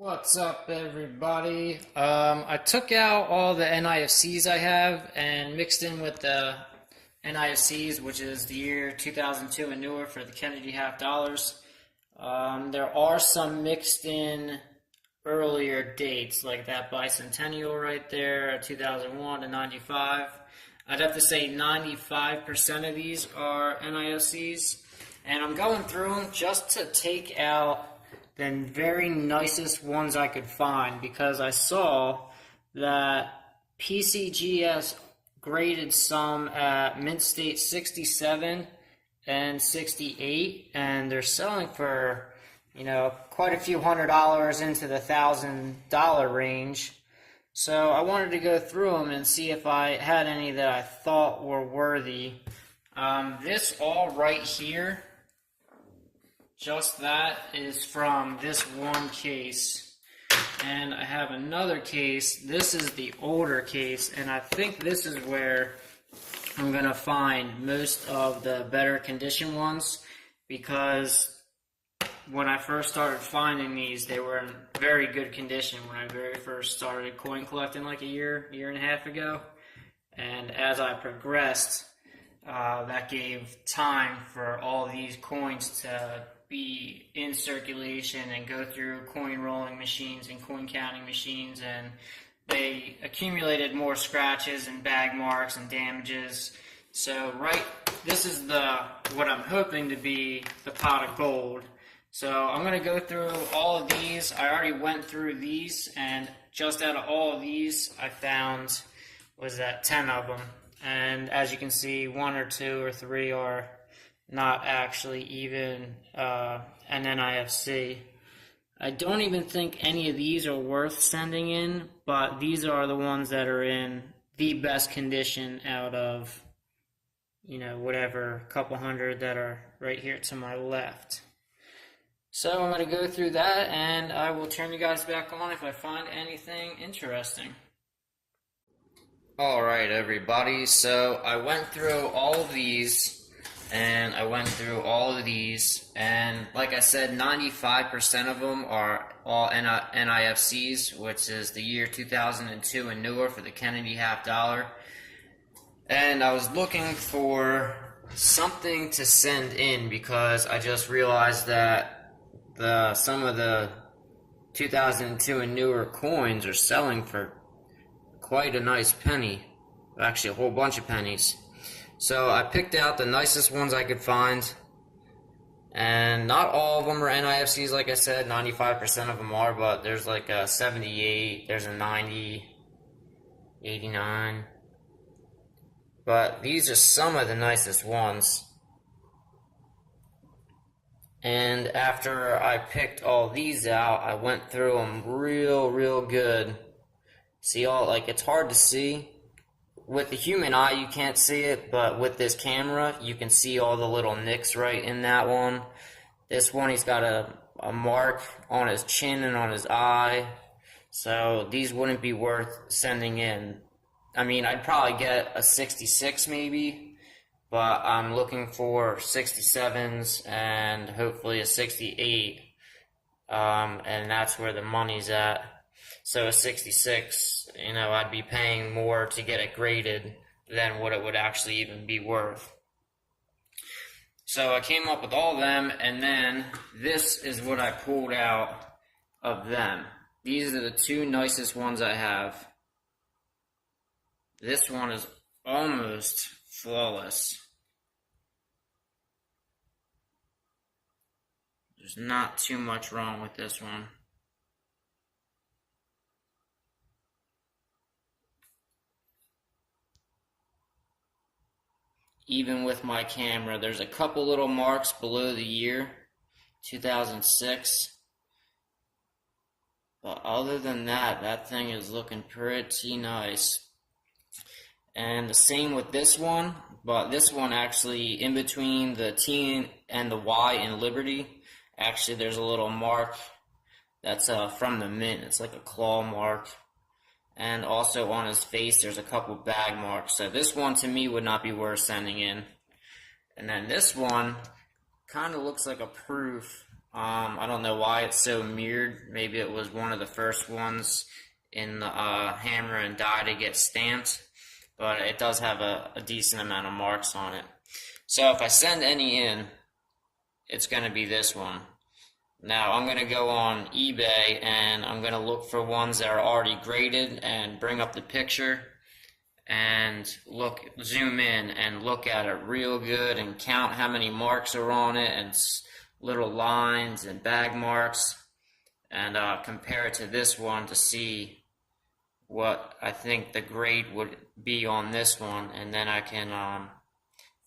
What's up, everybody? I took out all the NIFCs I have and mixed in with the NIFCs, which is the year 2002 and newer for the Kennedy half dollars. There are some mixed in earlier dates, like that bicentennial right there, 2001 to 95. I'd have to say 95% of these are NIFCs, and I'm going through them just to take out the very nicest ones I could find, because I saw that PCGS graded some at mint state 67 and 68, and they're selling for, quite a few $100s into the $1,000 range. So I wanted to go through them and see if I had any that I thought were worthy. This all right here, just that, is from this one case. And I have another case. This is the older case, and I think this is where I'm going to find most of the better condition ones, because when I first started finding these, they were in very good condition when I very first started coin collecting like a year and a half ago. And as I progressed, that gave time for all these coins to be in circulation and go through coin rolling machines and coin counting machines, and they accumulated more scratches and bag marks and damages. So this is what I'm hoping to be the pot of gold. So I'm going to go through all of these. I already went through these, and just out of all of these, I found, 10 of them. And as you can see, 1 or 2 or 3 are not actually even an NIFC. I don't even think any of these are worth sending in, but these are the ones that are in the best condition out of, whatever, couple hundred that are right here to my left. So I'm going to go through that, and I will turn you guys back on if I find anything interesting. Alright, everybody, so I went through all of these, and I went through all of these, and like I said, 95% of them are all NIFCs, which is the year 2002 and newer for the Kennedy half dollar. And I was looking for something to send in, because I just realized that some of the 2002 and newer coins are selling for quite a nice penny, actually a whole bunch of pennies. So I picked out the nicest ones I could find, and not all of them are NIFCs, like I said. 95% of them are, but there's like a 78, there's a 90, 89, but these are some of the nicest ones. And after I picked all these out, I went through them real good. See, it's hard to see. With the human eye, you can't see it, but with this camera, you can see all the little nicks right in that one. This one, he's got a mark on his chin and on his eye, so these wouldn't be worth sending in. I mean, I'd probably get a 66 maybe, but I'm looking for 67s and hopefully a 68, and that's where the money's at. So a 66, I'd be paying more to get it graded than what it would actually even be worth. So I came up with all of them, and then this is what I pulled out of them. These are the 2 nicest ones I have. This one is almost flawless. There's not too much wrong with this one. Even with my camera, there's a couple little marks below the year 2006, but other than that, that thing is looking pretty nice. And the same with this one, but this one actually, in between the T and the Y in Liberty, actually there's a little mark that's from the mint. It's like a claw mark. And also on his face, there's a couple bag marks. So this one, to me, would not be worth sending in. And then this one kind of looks like a proof I don't know why it's so mirrored. Maybe it was one of the first ones in the hammer and die to get stamped, but it does have a decent amount of marks on it. So if I send any in, it's going to be this one. Now I'm going to go on eBay and I'm going to look for ones that are already graded and bring up the picture and zoom in and look at it real good and count how many marks are on it and little lines and bag marks, and compare it to this one to see what I think the grade would be on this one, and then I can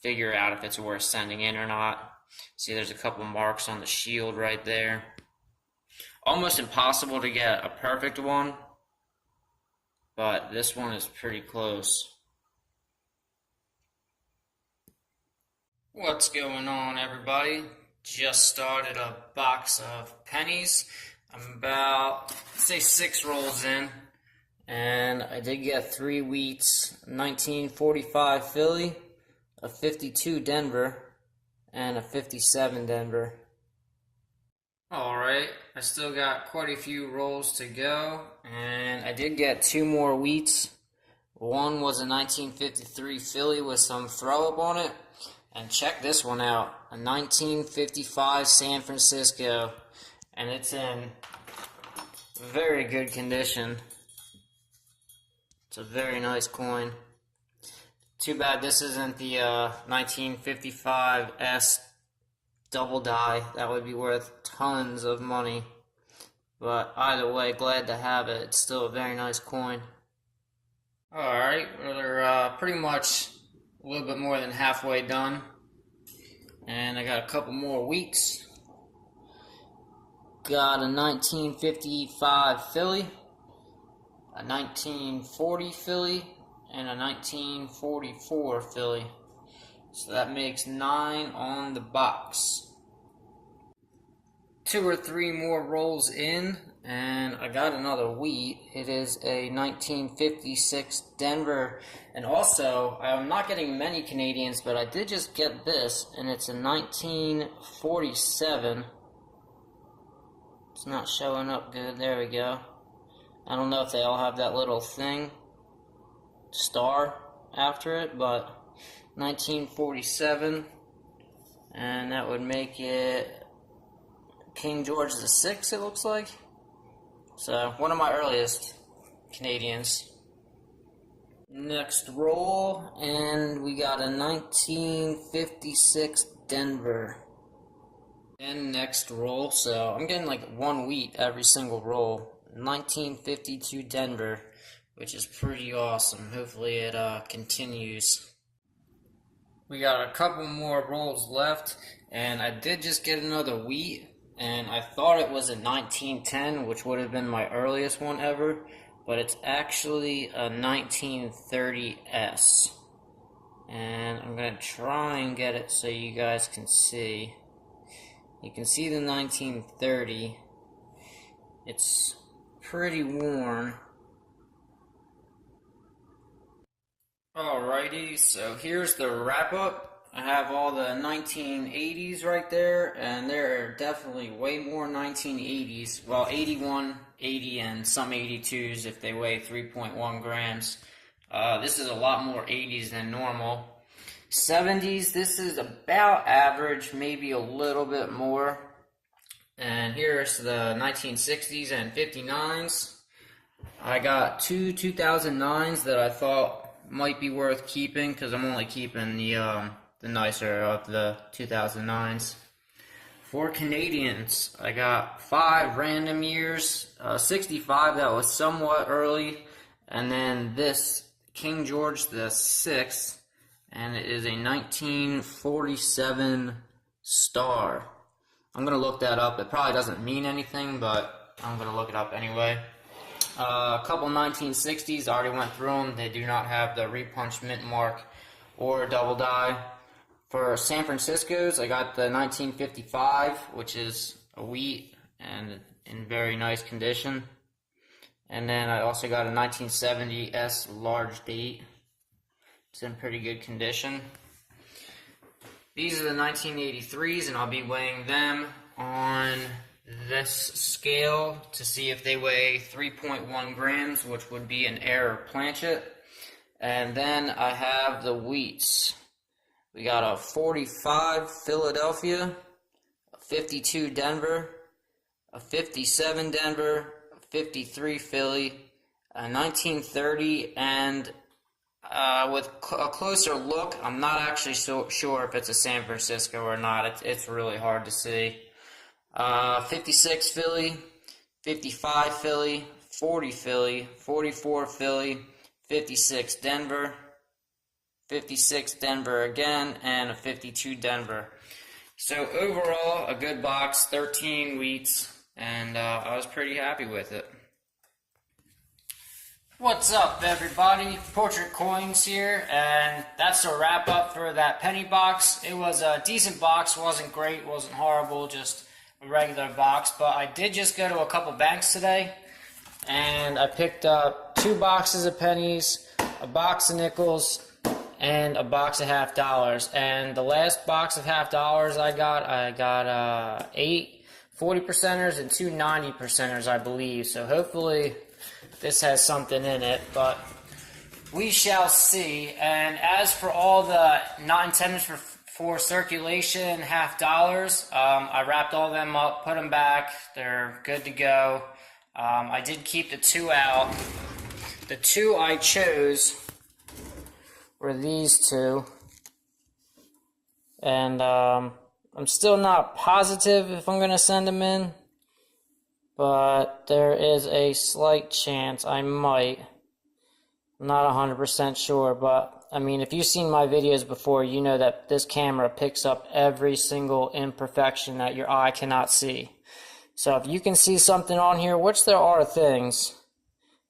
figure out if it's worth sending in or not. See, there's a couple marks on the shield right there. Almost impossible to get a perfect one, but this one is pretty close. What's going on, everybody? Just started a box of pennies. I'm about, say, 6 rolls in, and I did get 3 wheats: 1945 Philly, a 52 Denver, and a 57 Denver. Alright, I still got quite a few rolls to go, and I did get 2 more wheats. One was a 1953 Philly with some throw up on it, and check this one out, a 1955 San Francisco, and it's in very good condition. It's a very nice coin. Too bad this isn't the 1955S double die. That would be worth tons of money. But either way, glad to have it. It's still a very nice coin. Alright, we're pretty much a little bit more than halfway done. And I got a couple more wheats. Got a 1955 Philly, a 1940 Philly, and a 1944 Philly. So that makes 9 on the box. 2 or 3 more rolls in, and I got another wheat. It is a 1956 Denver, and also I'm not getting many Canadians, but I did just get this, and it's a 1947. It's not showing up good. There we go. I don't know if they all have that little thing, star after it, but 1947, and that would make it King George VI, it looks like. So, one of my earliest Canadians. Next roll, and we got a 1956 Denver. And next roll, so I'm getting like 1 wheat every single roll. 1952 Denver, which is pretty awesome. Hopefully it continues. We got a couple more rolls left, and I did just get another wheat. And I thought it was a 1910, which would have been my earliest one ever, but it's actually a 1930S. And I'm going to try and get it so you guys can see. You can see the 1930. It's pretty worn. Alrighty, so here's the wrap up. I have all the 1980s right there, and there are definitely way more 1980s. Well, 81, 80, and some 82s if they weigh 3.1 grams. This is a lot more 80s than normal. 70s, this is about average, maybe a little bit more. And here's the 1960s and 59s. I got 2 2009s that I thought might be worth keeping, because I'm only keeping the nicer of the 2009s. For Canadians, I got 5 random years, 65 that was somewhat early, and then this King George VI, and it is a 1947 star. I'm going to look that up. It probably doesn't mean anything, but I'm going to look it up anyway. A couple 1960s, I already went through them. They do not have the repunch mint mark or double die. For San Francisco's, I got the 1955, which is a wheat and in very nice condition. And then I also got a 1970S large date. It's in pretty good condition. These are the 1983s, and I'll be weighing them on this scale to see if they weigh 3.1 grams, which would be an error planchet. And then I have the wheats. We got a 45 Philadelphia, a 52 Denver, a 57 Denver, a 53 Philly, a 1930, and with a closer look, I'm not actually so sure if it's a San Francisco or not. It's really hard to see. 56 Philly, 55 Philly, 40 Philly, 44 Philly, 56 Denver, 56 Denver again, and a 52 Denver. So overall, a good box, 13 wheats, and I was pretty happy with it. What's up, everybody? Portrait Coins here, and that's a wrap up for that penny box. It was a decent box, wasn't great, wasn't horrible, just a regular box. But I did just go to a couple banks today, and I picked up 2 boxes of pennies, a box of nickels, and a box of $50. And the last box of $50 I got 8 40%ers and 2 90%ers, I believe. So hopefully this has something in it, but we shall see. And as for all the not intended for circulation $50, I wrapped all them up, put them back. They're good to go. I did keep the 2 out. The 2 I chose were these 2, and I'm still not positive if I'm going to send them in, but there is a slight chance I might. I'm not 100% sure, but I mean, if you've seen my videos before, you know that this camera picks up every single imperfection that your eye cannot see. So if you can see something on here, which there are things,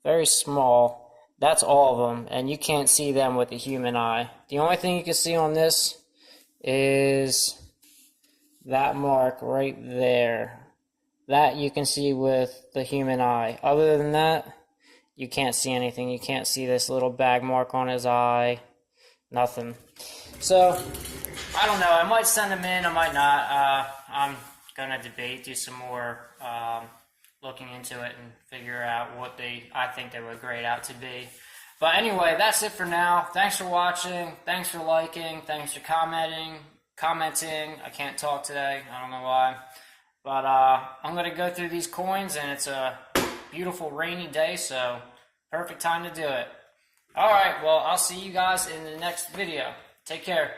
very small, that's all of them, and you can't see them with the human eye. The only thing you can see on this is that mark right there. That you can see with the human eye. Other than that, you can't see anything. You can't see this little bag mark on his eye. Nothing. So, I don't know. I might send them in. I might not. I'm going to debate, do some more looking into it and figure out what I think they would grade out to be. But anyway, that's it for now. Thanks for watching. Thanks for liking. Thanks for commenting. I can't talk today. I don't know why. But I'm going to go through these coins, and it's a beautiful rainy day, so perfect time to do it. Alright, well, I'll see you guys in the next video. Take care.